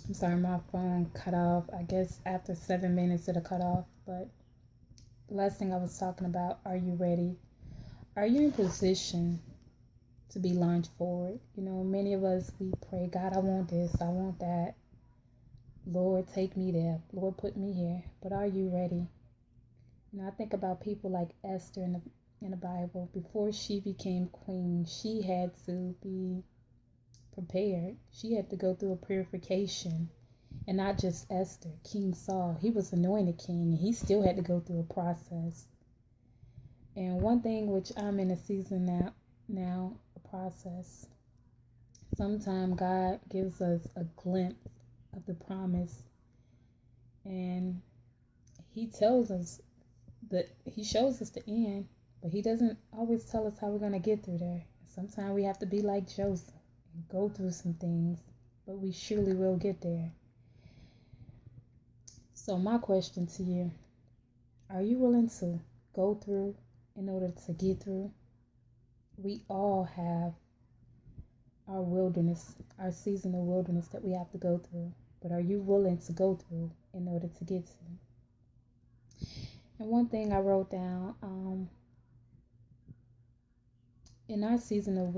I'm sorry, my phone cut off. I guess after 7 minutes it'll cut off. But the last thing I was talking about, are you ready? Are you in position to be launched forward? Many of us, we pray, God, I want this, I want that. Lord, take me there. Lord, put me here. But are you ready? I think about people like Esther in the Bible. Before she became queen, she had to be prepared. She had to go through a purification. And not just Esther. King Saul, he was anointed king, and he still had to go through a process. And one thing which I'm in a season now, a process. Sometimes God gives us a glimpse of the promise, and he tells us that he shows us the end, but he doesn't always tell us how we're going to get through there. Sometimes we have to be like Joseph and go through some things, but we surely will get there. So my question to you, are you willing to go through in order to get through? We all have our wilderness, our season of wilderness that we have to go through. But are you willing to go through in order to get to? And one thing I wrote down, in our season of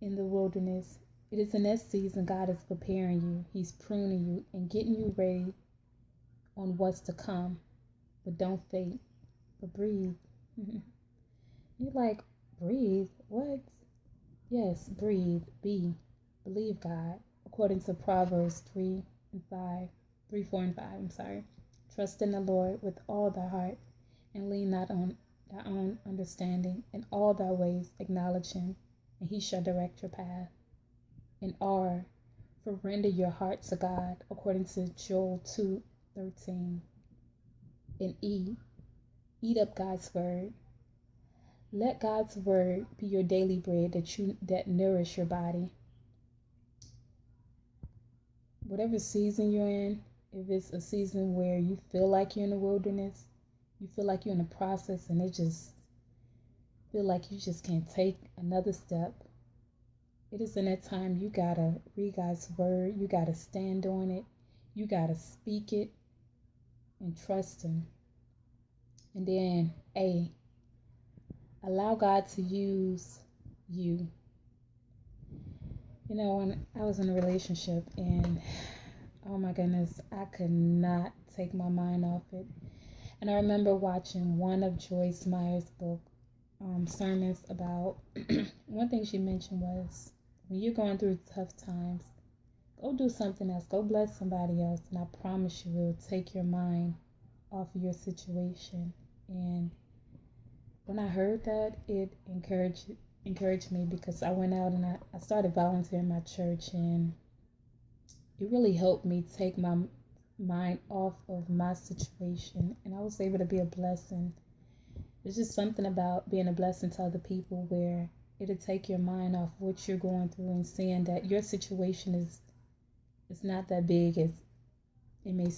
in the wilderness, it is in that season God is preparing you. He's pruning you and getting you ready on what's to come. But don't faint, but breathe. You're like, breathe? What? Yes, breathe, believe God. According to Proverbs 3 and 5, 3, 4, and 5, I'm sorry. Trust in the Lord with all thy heart, and lean not on thy own understanding. In all thy ways acknowledge him, and he shall direct your path. And R, for render your heart to God, according to Joel 2:13. And E, eat up God's word. Let God's word be your daily bread that nourish your body. Whatever season you're in, if it's a season where you feel like you're in the wilderness, you feel like you're in a process and it just feel like you just can't take another step, it is in that time you gotta read God's word, you gotta stand on it, you gotta speak it and trust him. And then allow God to use you. When I was in a relationship, and oh my goodness, I could not take my mind off it. And I remember watching one of Joyce Meyer's book sermons about one thing she mentioned was, when you're going through tough times, go do something else, go bless somebody else, and I promise you it will take your mind off of your situation. And when I heard that, it encouraged me, because I went out and I started volunteering my church, and it really helped me take my mind off of my situation, and I was able to be a blessing. There's just something about being a blessing to other people where it'll take your mind off what you're going through and seeing that your situation is not that big as it may